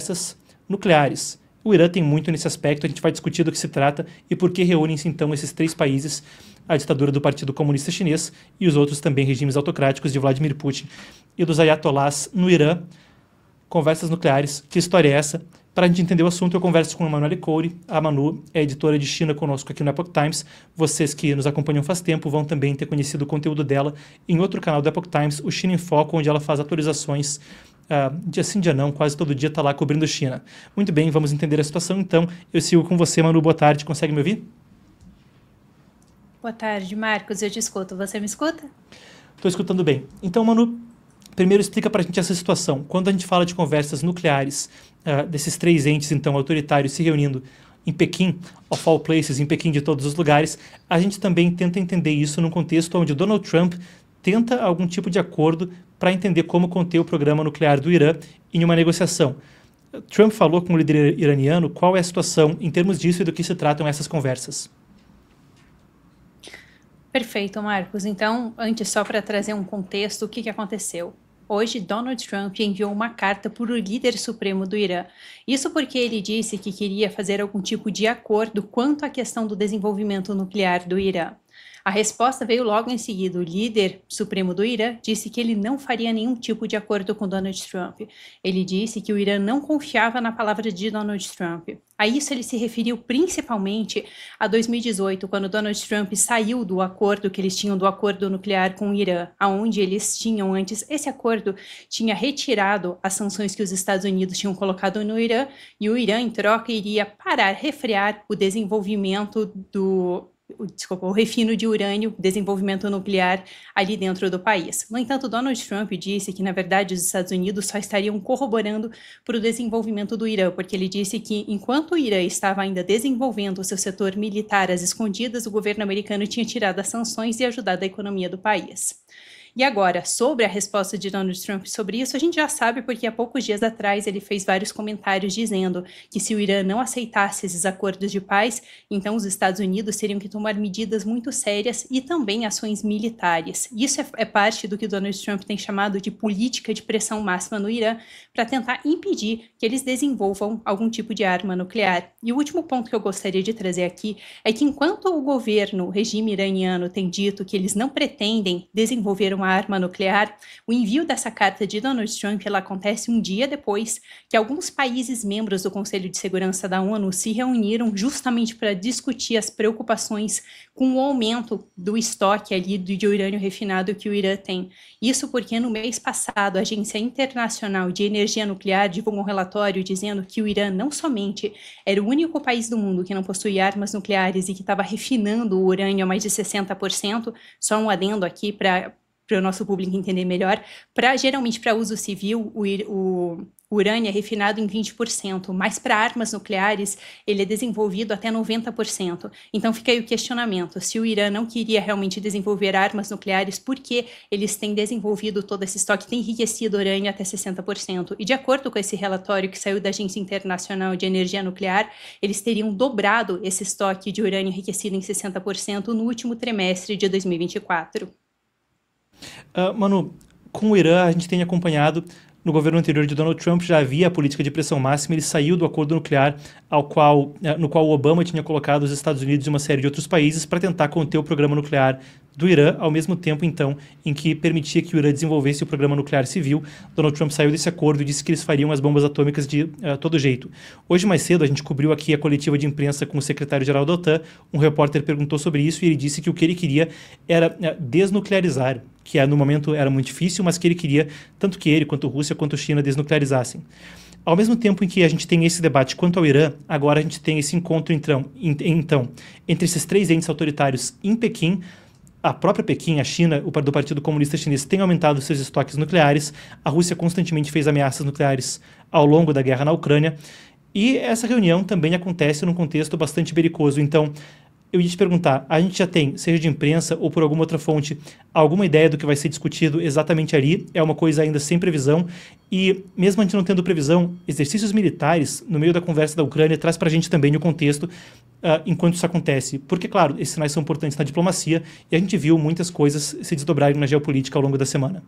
conversas nucleares. O Irã tem muito nesse aspecto, a gente vai discutir do que se trata e por que reúnem-se então esses três países, a ditadura do Partido Comunista Chinês e os outros também regimes autocráticos de Vladimir Putin e dos ayatollahs no Irã. Conversas nucleares, que história é essa? Para a gente entender o assunto, eu converso com a Manuela Coure. A Manu é editora de China conosco aqui no Epoch Times. Vocês que nos acompanham faz tempo vão também ter conhecido o conteúdo dela em outro canal do Epoch Times, o China em Foco, onde ela faz atualizações dia sim, dia não, quase todo dia está lá cobrindo China. Muito bem, vamos entender a situação então. Eu sigo com você, Manu. Boa tarde, consegue me ouvir? Boa tarde, Marcos. Eu te escuto. Você me escuta? Estou escutando bem. Então, Manu, primeiro explica para a gente essa situação. Quando a gente fala de conversas nucleares, desses três entes, então, autoritários se reunindo em Pequim, of all places, em Pequim de todos os lugares, a gente também tenta entender isso num contexto onde Donald Trump tenta algum tipo de acordo para entender como conter o programa nuclear do Irã em uma negociação. Trump falou com o líder iraniano. Qual é a situação em termos disso e do que se tratam essas conversas? Perfeito, Marcos. Então, antes, só para trazer um contexto, o que aconteceu? Hoje, Donald Trump enviou uma carta para o líder supremo do Irã. Isso porque ele disse que queria fazer algum tipo de acordo quanto à questão do desenvolvimento nuclear do Irã. A resposta veio logo em seguida. O líder supremo do Irã disse que ele não faria nenhum tipo de acordo com Donald Trump. Ele disse que o Irã não confiava na palavra de Donald Trump. A isso ele se referiu principalmente a 2018, quando Donald Trump saiu do acordo que eles tinham do acordo nuclear com o Irã, aonde eles tinham antes, esse acordo tinha retirado as sanções que os Estados Unidos tinham colocado no Irã, e o Irã, em troca, iria parar, refrear o desenvolvimento o refino de urânio, desenvolvimento nuclear ali dentro do país. No entanto, Donald Trump disse que, na verdade, os Estados Unidos só estariam corroborando para o desenvolvimento do Irã, porque ele disse que, enquanto o Irã estava ainda desenvolvendo o seu setor militar às escondidas, o governo americano tinha tirado as sanções e ajudado a economia do país. E agora, sobre a resposta de Donald Trump sobre isso, a gente já sabe porque há poucos dias atrás ele fez vários comentários dizendo que se o Irã não aceitasse esses acordos de paz, então os Estados Unidos teriam que tomar medidas muito sérias e também ações militares. Isso é parte do que Donald Trump tem chamado de política de pressão máxima no Irã para tentar impedir que eles desenvolvam algum tipo de arma nuclear. E o último ponto que eu gostaria de trazer aqui é que enquanto o regime iraniano tem dito que eles não pretendem desenvolver uma arma nuclear, o envio dessa carta de Donald Trump ela acontece um dia depois que alguns países membros do Conselho de Segurança da ONU se reuniram justamente para discutir as preocupações com o aumento do estoque ali de urânio refinado que o Irã tem. Isso porque no mês passado a Agência Internacional de Energia Nuclear divulgou um relatório dizendo que o Irã não somente era o único país do mundo que não possui armas nucleares e que estava refinando o urânio a mais de 60%, só um adendo aqui para o nosso público entender melhor, geralmente para uso civil, o urânio é refinado em 20%, mas para armas nucleares ele é desenvolvido até 90%. Então fica aí o questionamento, se o Irã não queria realmente desenvolver armas nucleares, por que eles têm desenvolvido todo esse estoque, têm enriquecido urânio até 60%? E de acordo com esse relatório que saiu da Agência Internacional de Energia Nuclear, eles teriam dobrado esse estoque de urânio enriquecido em 60% no último trimestre de 2024. Manu, com o Irã a gente tem acompanhado, no governo anterior de Donald Trump já havia a política de pressão máxima, ele saiu do acordo nuclear no qual o Obama tinha colocado os Estados Unidos e uma série de outros países para tentar conter o programa nuclear do Irã, ao mesmo tempo, então, em que permitia que o Irã desenvolvesse o programa nuclear civil. Donald Trump saiu desse acordo e disse que eles fariam as bombas atômicas de todo jeito. Hoje, mais cedo, a gente cobriu aqui a coletiva de imprensa com o secretário-geral da OTAN, um repórter perguntou sobre isso e ele disse que o que ele queria era desnuclearizar, que no momento era muito difícil, mas que ele queria, tanto que ele, quanto a Rússia, quanto a China, desnuclearizassem. Ao mesmo tempo em que a gente tem esse debate quanto ao Irã, agora a gente tem esse encontro, então entre esses três entes autoritários em Pequim. A própria Pequim, a China, do Partido Comunista Chinês, tem aumentado seus estoques nucleares. A Rússia constantemente fez ameaças nucleares ao longo da guerra na Ucrânia. E essa reunião também acontece num contexto bastante belicoso. Então, eu ia te perguntar, a gente já tem, seja de imprensa ou por alguma outra fonte, alguma ideia do que vai ser discutido exatamente ali? É uma coisa ainda sem previsão? E mesmo a gente não tendo previsão, exercícios militares, no meio da conversa da Ucrânia, traz para a gente também o contexto enquanto isso acontece. Porque, claro, esses sinais são importantes na diplomacia e a gente viu muitas coisas se desdobrarem na geopolítica ao longo da semana.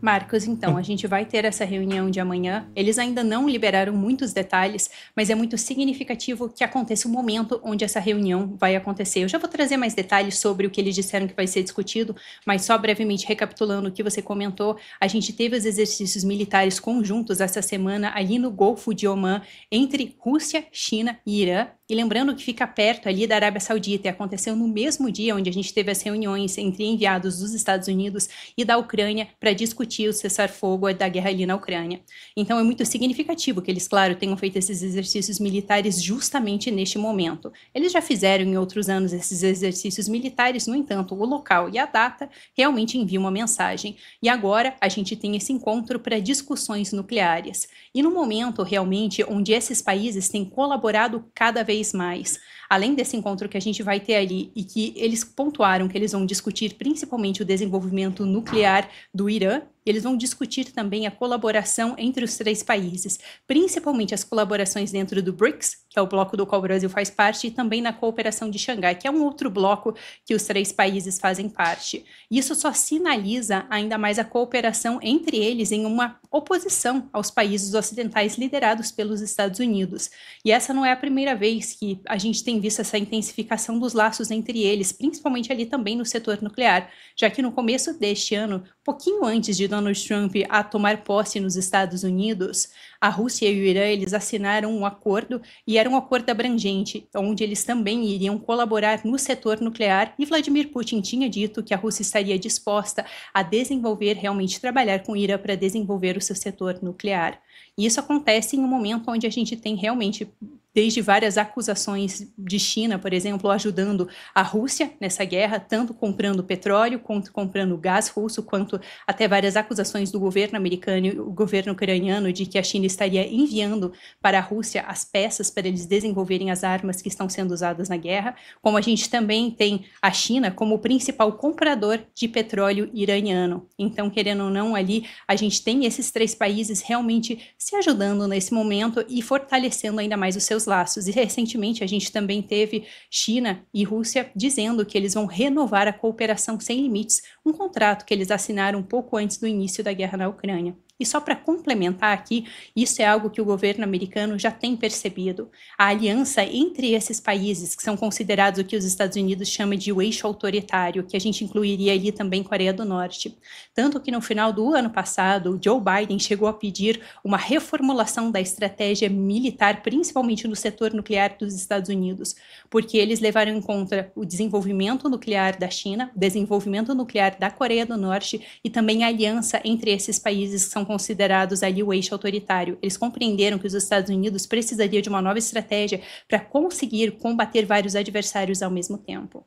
Marcos, então, a gente vai ter essa reunião de amanhã. Eles ainda não liberaram muitos detalhes, mas é muito significativo que aconteça o momento onde essa reunião vai acontecer. Eu já vou trazer mais detalhes sobre o que eles disseram que vai ser discutido, mas só brevemente recapitulando o que você comentou, a gente teve os exercícios militares conjuntos essa semana ali no Golfo de Omã, entre Rússia, China e Irã. E lembrando que fica perto ali da Arábia Saudita e aconteceu no mesmo dia onde a gente teve as reuniões entre enviados dos Estados Unidos e da Ucrânia para discutir o cessar-fogo da guerra ali na Ucrânia. Então é muito significativo que eles, claro, tenham feito esses exercícios militares justamente neste momento. Eles já fizeram em outros anos esses exercícios militares, no entanto, o local e a data realmente enviam uma mensagem. E agora a gente tem esse encontro para discussões nucleares. E no momento, realmente, onde esses países têm colaborado cada vez mais. Além desse encontro que a gente vai ter ali e que eles pontuaram que eles vão discutir principalmente o desenvolvimento nuclear do Irã, eles vão discutir também a colaboração entre os três países, principalmente as colaborações dentro do BRICS, que é o bloco do qual o Brasil faz parte, e também na cooperação de Xangai, que é um outro bloco que os três países fazem parte. Isso só sinaliza ainda mais a cooperação entre eles em uma oposição aos países ocidentais liderados pelos Estados Unidos. E essa não é a primeira vez que a gente tem visto essa intensificação dos laços entre eles, principalmente ali também no setor nuclear, já que no começo deste ano, pouquinho antes de Donald Trump a tomar posse nos Estados Unidos, a Rússia e o Irã, eles assinaram um acordo, e era um acordo abrangente, onde eles também iriam colaborar no setor nuclear, e Vladimir Putin tinha dito que a Rússia estaria disposta a desenvolver, realmente trabalhar com o Irã para desenvolver o seu setor nuclear. E isso acontece em um momento onde a gente tem realmente desde várias acusações de China, por exemplo, ajudando a Rússia nessa guerra, tanto comprando petróleo, quanto comprando gás russo, quanto até várias acusações do governo americano e o governo ucraniano de que a China estaria enviando para a Rússia as peças para eles desenvolverem as armas que estão sendo usadas na guerra, como a gente também tem a China como o principal comprador de petróleo iraniano. Então, querendo ou não, ali a gente tem esses três países realmente se ajudando nesse momento e fortalecendo ainda mais os seus laços. E recentemente a gente também teve China e Rússia dizendo que eles vão renovar a cooperação sem limites, um contrato que eles assinaram um pouco antes do início da guerra na Ucrânia. E só para complementar aqui, isso é algo que o governo americano já tem percebido. A aliança entre esses países, que são considerados o que os Estados Unidos chamam de o eixo autoritário, que a gente incluiria ali também Coreia do Norte. Tanto que no final do ano passado, o Joe Biden chegou a pedir uma reformulação da estratégia militar, principalmente no setor nuclear dos Estados Unidos, porque eles levaram em conta o desenvolvimento nuclear da China, o desenvolvimento nuclear da Coreia do Norte e também a aliança entre esses países que são considerados ali o eixo autoritário. Eles compreenderam que os Estados Unidos precisariam de uma nova estratégia para conseguir combater vários adversários ao mesmo tempo.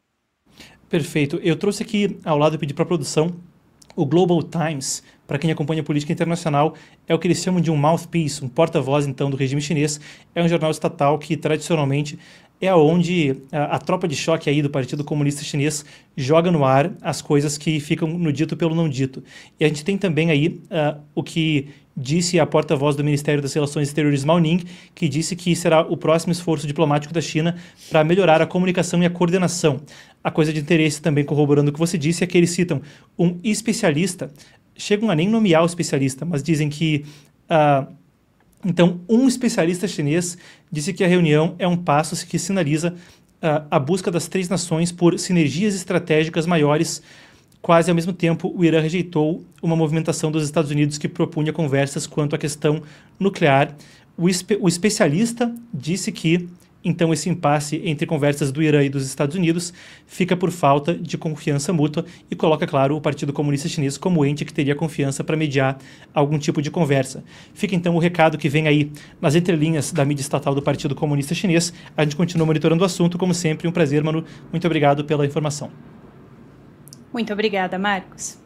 Perfeito. Eu trouxe aqui ao lado, eu pedi para a produção, o Global Times, para quem acompanha a política internacional, é o que eles chamam de um mouthpiece, um porta-voz, então, do regime chinês. É um jornal estatal que, tradicionalmente, é onde a tropa de choque aí do Partido Comunista Chinês joga no ar as coisas que ficam no dito pelo não dito. E a gente tem também aí o que disse a porta-voz do Ministério das Relações Exteriores, Mao Ning, que disse que será o próximo esforço diplomático da China para melhorar a comunicação e a coordenação. A coisa de interesse também, corroborando o que você disse, é que eles citam um especialista, chegam a nem nomear o especialista, mas dizem que... Então, um especialista chinês disse que a reunião é um passo que sinaliza a busca das três nações por sinergias estratégicas maiores. Quase ao mesmo tempo, o Irã rejeitou uma movimentação dos Estados Unidos que propunha conversas quanto à questão nuclear. O especialista disse que, então, esse impasse entre conversas do Irã e dos Estados Unidos fica por falta de confiança mútua e coloca, claro, o Partido Comunista Chinês como ente que teria confiança para mediar algum tipo de conversa. Fica, então, o recado que vem aí nas entrelinhas da mídia estatal do Partido Comunista Chinês. A gente continua monitorando o assunto, como sempre. Um prazer, Manu. Muito obrigado pela informação. Muito obrigada, Marcos.